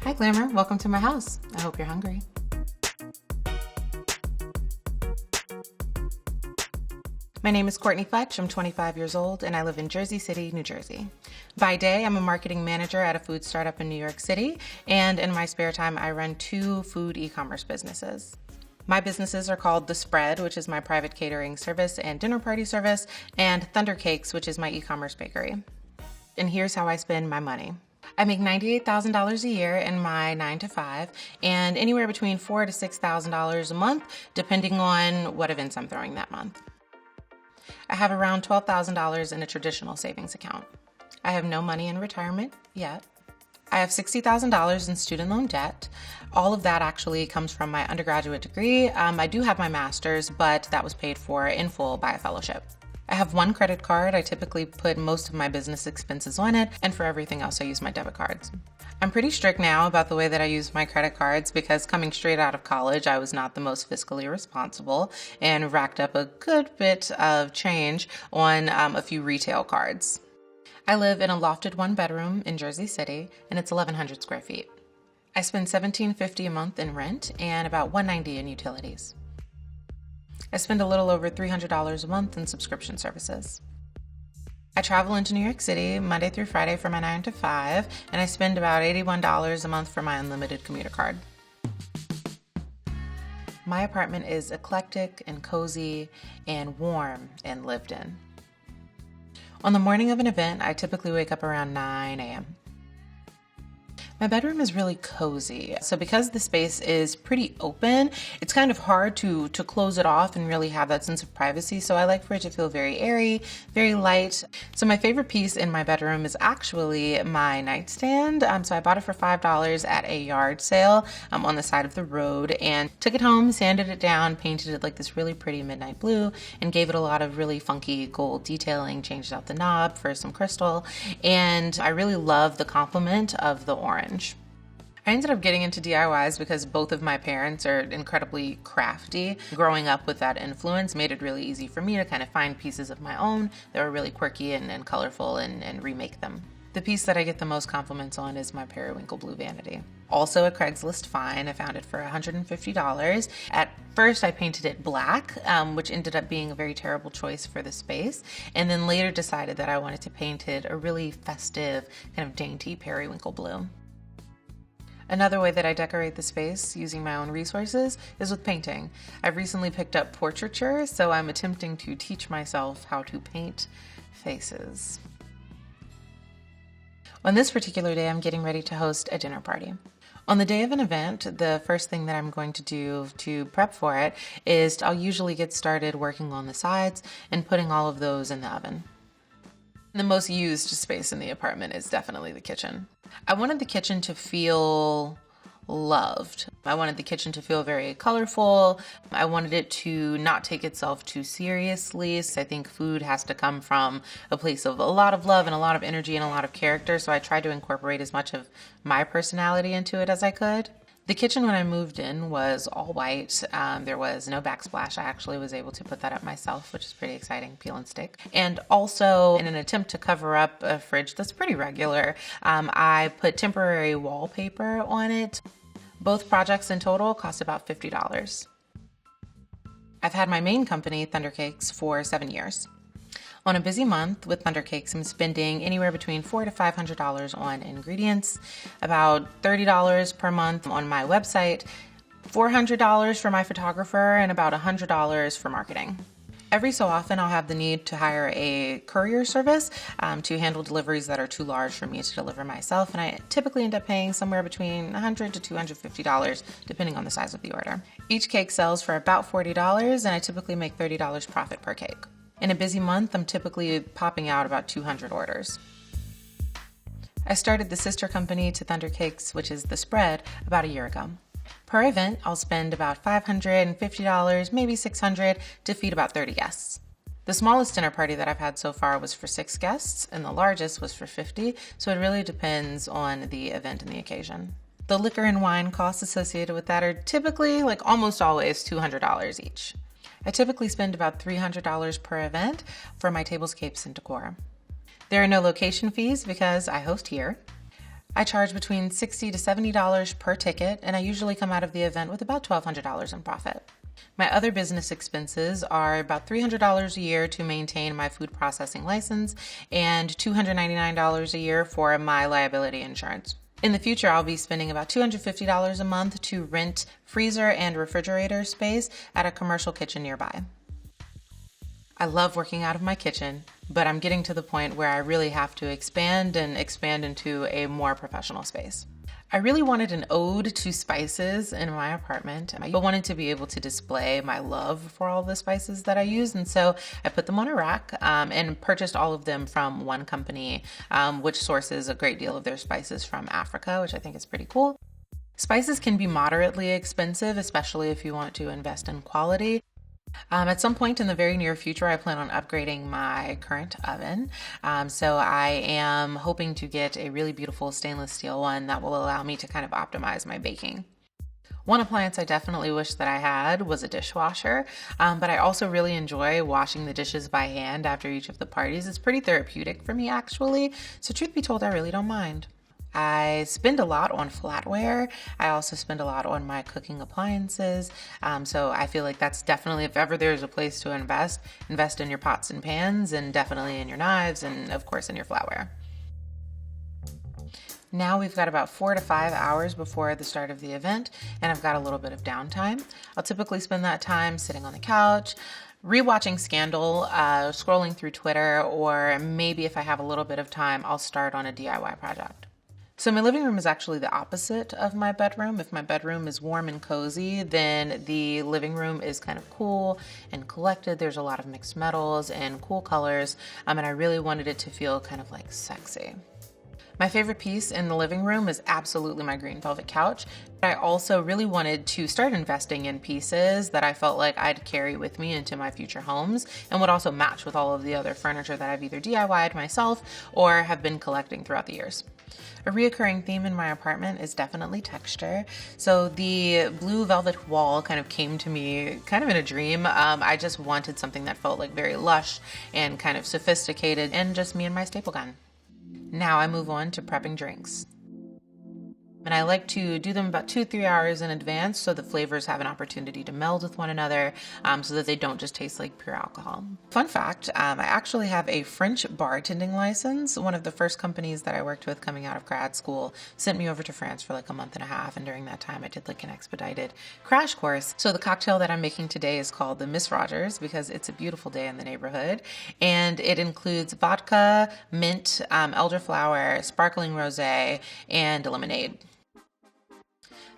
Hi, Glamour. Welcome to my house. I hope you're hungry. My name is Courtney Fletch. I'm 25 years old and I live in Jersey City, New Jersey. By day, I'm a marketing manager at a food startup in New York City, and in my spare time, I run 2 food e-commerce businesses. My businesses are called The Spread, which is my private catering service and dinner party service, and Thunder Cakes, which is my e-commerce bakery. And here's how I spend my money. I make $98,000 a year in my 9 to 5, and anywhere between $4,000 to $6,000 a month, depending on what events I'm throwing that month. I have around $12,000 in a traditional savings account. I have no money in retirement yet. I have $60,000 in student loan debt. All of that actually comes from my undergraduate degree. I do have my master's, but that was paid for in full by a fellowship. I have 1 credit card. I typically put most of my business expenses on it, and for everything else, I use my debit cards. I'm pretty strict now about the way that I use my credit cards because coming straight out of college, I was not the most fiscally responsible and racked up a good bit of change on a few retail cards. I live in a lofted 1-bedroom in Jersey City, and it's 1,100 square feet. I spend $1,750 a month in rent and about $190 in utilities. I spend a little over $300 a month in subscription services. I travel into New York City Monday through Friday for my 9 to 5, and I spend about $81 a month for my unlimited commuter card. My apartment is eclectic and cozy and warm and lived in. On the morning of an event, I typically wake up around 9 a.m. My bedroom is really cozy. So because the space is pretty open, it's kind of hard to close it off and really have that sense of privacy. So I like for it to feel very airy, very light. So my favorite piece in my bedroom is actually my nightstand. So I bought it for $5 at a yard sale on the side of the road and took it home, sanded it down, painted it like this really pretty midnight blue, and gave it a lot of really funky gold detailing, changed out the knob for some crystal. And I really love the complement of the orange. I ended up getting into DIYs because both of my parents are incredibly crafty. Growing up with that influence made it really easy for me to kind of find pieces of my own that were really quirky and colorful and remake them. The piece that I get the most compliments on is my periwinkle blue vanity. Also a Craigslist find. I found it for $150. At first I painted it black, which ended up being a very terrible choice for the space, and then later decided that I wanted to paint it a really festive, kind of dainty periwinkle blue. Another way that I decorate the space using my own resources is with painting. I've recently picked up portraiture, so I'm attempting to teach myself how to paint faces. On this particular day, I'm getting ready to host a dinner party. On the day of an event, the first thing that I'm going to do to prep for it is I'll usually get started working on the sides and putting all of those in the oven. The most used space in the apartment is definitely the kitchen. I wanted the kitchen to feel loved. I wanted the kitchen to feel very colorful. I wanted it to not take itself too seriously. So I think food has to come from a place of a lot of love and a lot of energy and a lot of character. So I tried to incorporate as much of my personality into it as I could. The kitchen when I moved in was all white. There was no backsplash. I actually was able to put that up myself, which is pretty exciting, peel and stick. And also in an attempt to cover up a fridge that's pretty regular, I put temporary wallpaper on it. Both projects in total cost about $50. I've had my main company, Thunder Cakes, for 7 years. On a busy month with Thunder Cakes, I'm spending anywhere between $400 to $500 on ingredients, about $30 per month on my website, $400 for my photographer, and about $100 for marketing. Every so often, I'll have the need to hire a courier service to handle deliveries that are too large for me to deliver myself, and I typically end up paying somewhere between $100 to $250, depending on the size of the order. Each cake sells for about $40, and I typically make $30 profit per cake. In a busy month, I'm typically popping out about 200 orders. I started the sister company to Thunder Cakes, which is The Spread, about a year ago. Per event, I'll spend about $550, maybe $600 to feed about 30 guests. The smallest dinner party that I've had so far was for 6 guests, and the largest was for 50, so it really depends on the event and the occasion. The liquor and wine costs associated with that are typically, like almost always, $200 each. I typically spend about $300 per event for my tablescapes and decor. There are no location fees because I host here. I charge between $60 to $70 per ticket, and I usually come out of the event with about $1,200 in profit. My other business expenses are about $300 a year to maintain my food processing license and $299 a year for my liability insurance. In the future, I'll be spending about $250 a month to rent freezer and refrigerator space at a commercial kitchen nearby. I love working out of my kitchen, but I'm getting to the point where I really have to expand into a more professional space. I really wanted an ode to spices in my apartment. I wanted to be able to display my love for all the spices that I use, and so I put them on a rack and purchased all of them from one company, which sources a great deal of their spices from Africa, which I think is pretty cool. Spices can be moderately expensive, especially if you want to invest in quality. At some point in the very near future, I plan on upgrading my current oven. So I am hoping to get a really beautiful stainless steel one that will allow me to kind of optimize my baking. One appliance I definitely wish that I had was a dishwasher, but I also really enjoy washing the dishes by hand after each of the parties. It's pretty therapeutic for me, actually. So truth be told, I really don't mind. I spend a lot on flatware. I also spend a lot on my cooking appliances. So I feel like that's definitely, if ever there's a place to invest in your pots and pans, and definitely in your knives, and of course in your flatware. Now we've got about 4 to 5 hours before the start of the event, and I've got a little bit of downtime. I'll typically spend that time sitting on the couch, rewatching Scandal, scrolling through Twitter, or maybe if I have a little bit of time, I'll start on a DIY project. So my living room is actually the opposite of my bedroom. If my bedroom is warm and cozy, then the living room is kind of cool and collected. There's a lot of mixed metals and cool colors, and I really wanted it to feel kind of like sexy. My favorite piece in the living room is absolutely my green velvet couch. I also really wanted to start investing in pieces that I felt like I'd carry with me into my future homes and would also match with all of the other furniture that I've either DIY'd myself or have been collecting throughout the years. A reoccurring theme in my apartment is definitely texture. So the blue velvet wall kind of came to me kind of in a dream. I just wanted something that felt like very lush and kind of sophisticated, and just me and my staple gun. Now I move on to prepping drinks. And I like to do them about 2-3 hours in advance so the flavors have an opportunity to meld with one another, so that they don't just taste like pure alcohol. Fun fact, I actually have a French bartending license. One of the first companies that I worked with coming out of grad school sent me over to France for like a month and a half, and during that time I did like an expedited crash course. So the cocktail that I'm making today is called the Miss Rogers because it's a beautiful day in the neighborhood, and it includes vodka, mint, elderflower, sparkling rosé, and lemonade.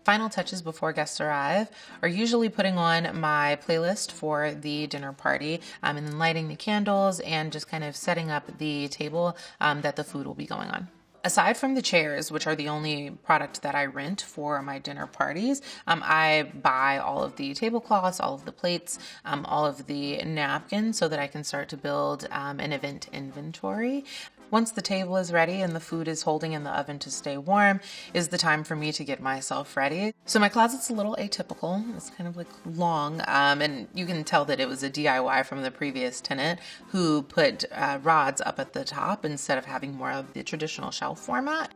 Final touches before guests arrive are usually putting on my playlist for the dinner party, and then lighting the candles and just kind of setting up the table that the food will be going on. Aside from the chairs, which are the only product that I rent for my dinner parties, I buy all of the tablecloths, all of the plates, all of the napkins so that I can start to build an event inventory. Once the table is ready and the food is holding in the oven to stay warm, is the time for me to get myself ready. So my closet's a little atypical. It's kind of like long, and you can tell that it was a DIY from the previous tenant who put rods up at the top instead of having more of the traditional shelf format.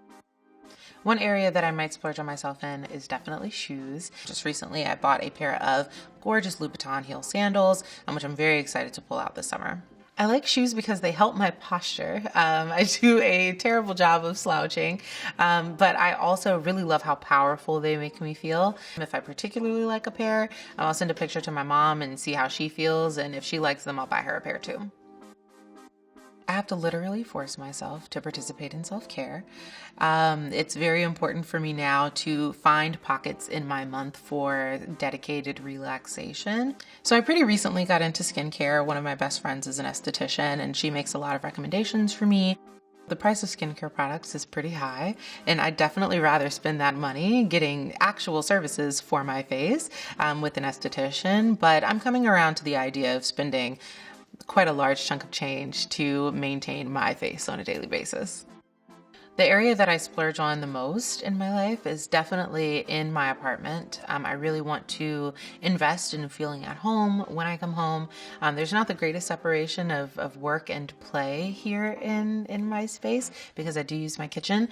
One area that I might splurge on myself in is definitely shoes. Just recently I bought a pair of gorgeous Louboutin heel sandals, which I'm very excited to pull out this summer. I like shoes because they help my posture. I do a terrible job of slouching, but I also really love how powerful they make me feel. If I particularly like a pair, I'll send a picture to my mom and see how she feels, and if she likes them, I'll buy her a pair too. I have to literally force myself to participate in self-care. It's very important for me now to find pockets in my month for dedicated relaxation. So I pretty recently got into skincare. One of my best friends is an esthetician, and she makes a lot of recommendations for me. The price of skincare products is pretty high, and I'd definitely rather spend that money getting actual services for my face with an esthetician, but I'm coming around to the idea of spending quite a large chunk of change to maintain my face on a daily basis. The area that I splurge on the most in my life is definitely in my apartment. I really want to invest in feeling at home when I come home. There's not the greatest separation of work and play here in my space because I do use my kitchen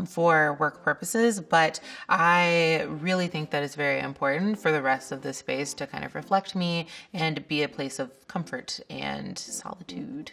for work purposes, but I really think that it's very important for the rest of the space to kind of reflect me and be a place of comfort and solitude.